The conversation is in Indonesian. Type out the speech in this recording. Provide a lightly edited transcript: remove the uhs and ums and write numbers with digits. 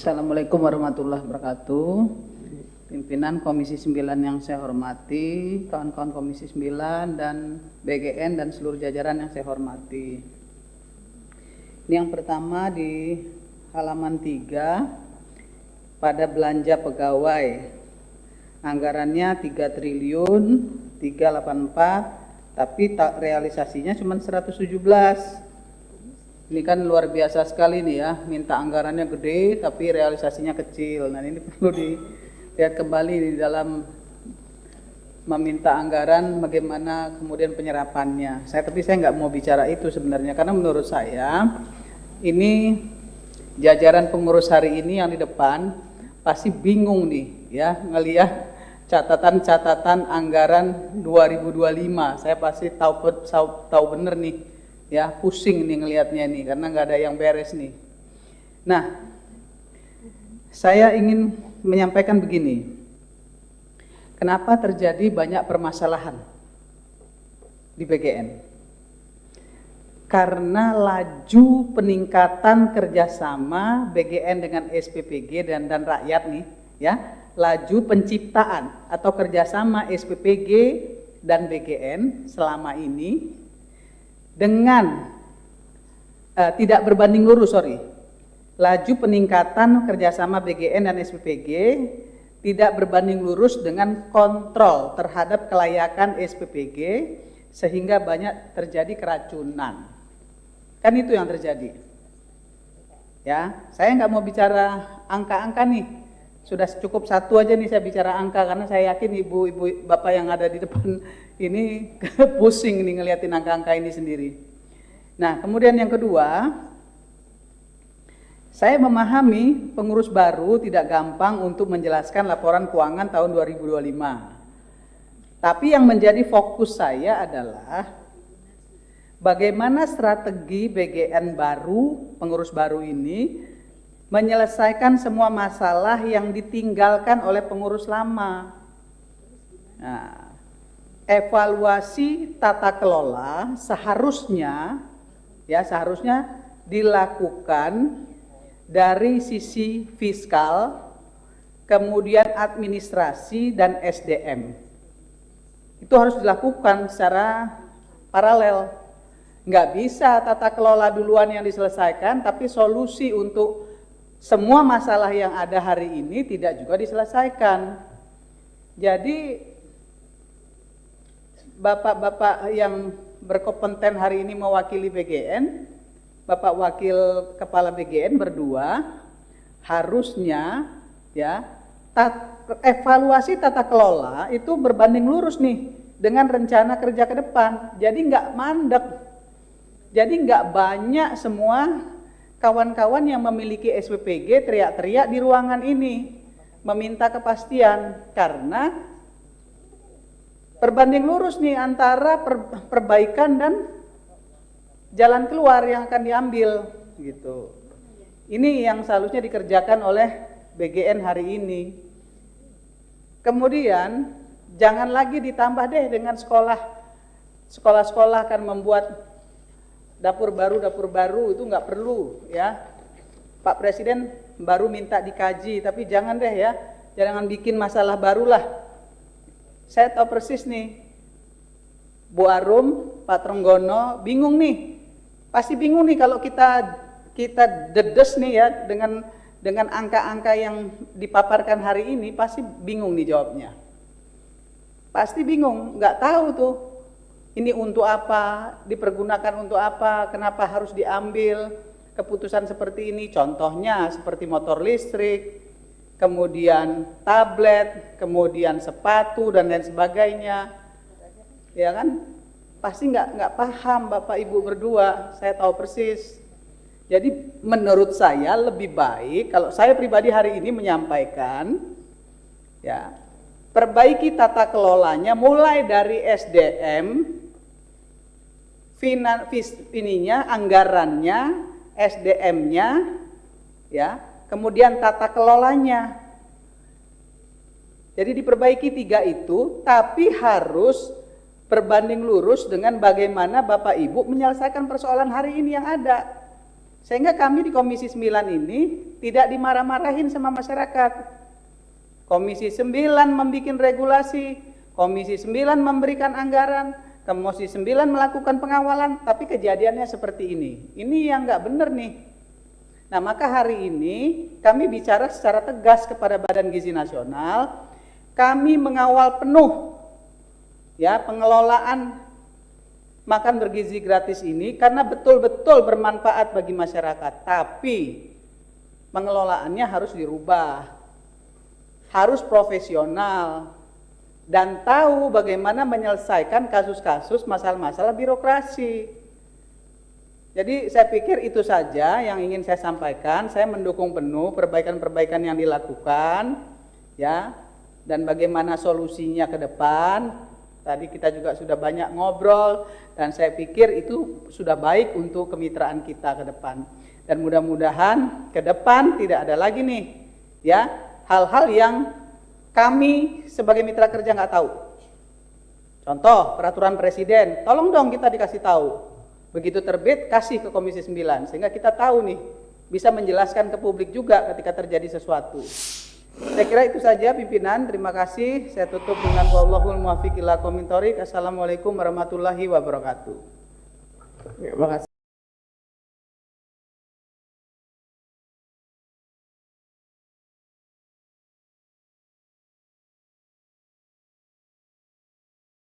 Assalamualaikum warahmatullahi wabarakatuh. Pimpinan Komisi 9 yang saya hormati, kawan-kawan Komisi 9 dan BGN dan seluruh jajaran yang saya hormati. Ini yang pertama di halaman 3 pada belanja pegawai. Anggarannya 3 triliun 384, tapi realisasinya cuma 117. Ini kan luar biasa sekali nih ya, minta anggarannya gede tapi realisasinya kecil. Nah ini perlu dilihat kembali di dalam meminta anggaran bagaimana kemudian penyerapannya. Tapi saya nggak mau bicara itu sebenarnya, karena menurut saya ini jajaran pengurus hari ini yang di depan pasti bingung nih ya ngelihat catatan-catatan anggaran 2025. Saya pasti tahu bener nih. Ya, pusing nih ngelihatnya nih, karena nggak ada yang beres nih. Nah, saya ingin menyampaikan begini. Kenapa terjadi banyak permasalahan di BGN? Karena laju peningkatan kerjasama BGN dengan SPPG dan rakyat nih, ya, laju penciptaan atau kerjasama SPPG dan BGN selama ini dengan tidak berbanding lurus, laju peningkatan kerjasama BGN dan SPPG tidak berbanding lurus dengan kontrol terhadap kelayakan SPPG, sehingga banyak terjadi keracunan. Kan itu yang terjadi. Ya, saya nggak mau bicara angka-angka nih, sudah cukup satu aja nih saya bicara angka, karena saya yakin ibu-ibu bapak yang ada di depan ini pusing nih ngeliatin angka-angka ini sendiri. Nah, kemudian yang kedua, saya memahami pengurus baru tidak gampang untuk menjelaskan laporan keuangan tahun 2025. Tapi yang menjadi fokus saya adalah bagaimana strategi BGN baru, pengurus baru ini menyelesaikan semua masalah yang ditinggalkan oleh pengurus lama. Nah, evaluasi tata kelola seharusnya dilakukan dari sisi fiskal, kemudian administrasi dan SDM. Itu harus dilakukan secara paralel. Nggak bisa tata kelola duluan yang diselesaikan, tapi solusi untuk semua masalah yang ada hari ini tidak juga diselesaikan. Jadi bapak-bapak yang berkompeten hari ini mewakili BGN, Bapak Wakil Kepala BGN berdua, harusnya ya evaluasi tata kelola itu berbanding lurus nih dengan rencana kerja ke depan. Jadi nggak mandek, jadi nggak banyak semua kawan-kawan yang memiliki SPPG teriak-teriak di ruangan ini meminta kepastian, karena berbanding lurus nih antara perbaikan dan jalan keluar yang akan diambil gitu. Ini yang seharusnya dikerjakan oleh BGN hari ini. Kemudian jangan lagi ditambah deh dengan sekolah-sekolah akan membuat dapur baru itu nggak perlu ya. Pak Presiden baru minta dikaji, tapi jangan deh ya, jangan bikin masalah barulah. Saya tahu persis nih, Bu Arum, Pak Trenggono bingung nih, pasti bingung nih kalau kita dedes nih ya dengan angka-angka yang dipaparkan hari ini, pasti bingung nih jawabnya. Pasti bingung, nggak tahu tuh ini untuk apa, dipergunakan untuk apa, kenapa harus diambil keputusan seperti ini. Contohnya seperti motor listrik, kemudian tablet, kemudian sepatu dan lain sebagainya, ya kan? Pasti nggak paham Bapak Ibu berdua, saya tahu persis. Jadi menurut saya lebih baik kalau saya pribadi hari ini menyampaikan, ya perbaiki tata kelolanya mulai dari SDM, anggarannya, SDM-nya, ya. Kemudian tata kelolanya. Jadi diperbaiki 3 itu, tapi harus berbanding lurus dengan bagaimana Bapak Ibu menyelesaikan persoalan hari ini yang ada. Sehingga kami di Komisi 9 ini tidak dimarah-marahin sama masyarakat. Komisi 9 membuat regulasi, Komisi 9 memberikan anggaran, Komisi 9 melakukan pengawalan, tapi kejadiannya seperti ini. Ini yang nggak benar nih. Nah, maka hari ini kami bicara secara tegas kepada Badan Gizi Nasional, kami mengawal penuh ya pengelolaan makan bergizi gratis ini karena betul-betul bermanfaat bagi masyarakat. Tapi pengelolaannya harus dirubah, harus profesional, dan tahu bagaimana menyelesaikan kasus-kasus masalah-masalah birokrasi. Jadi saya pikir itu saja yang ingin saya sampaikan. Saya mendukung penuh perbaikan-perbaikan yang dilakukan, ya, dan bagaimana solusinya ke depan. Tadi kita juga sudah banyak ngobrol, dan saya pikir itu sudah baik untuk kemitraan kita ke depan. Dan mudah-mudahan ke depan tidak ada lagi nih, ya, hal-hal yang kami sebagai mitra kerja nggak tahu. Contoh peraturan presiden, tolong dong kita dikasih tahu. Begitu terbit kasih ke Komisi 9 sehingga kita tahu nih, bisa menjelaskan ke publik juga ketika terjadi sesuatu. Saya kira itu saja pimpinan, terima kasih. Saya tutup dengan wallahul muwaffiq ila aqwamit thoriq. Assalamualaikum warahmatullahi wabarakatuh. Terima kasih.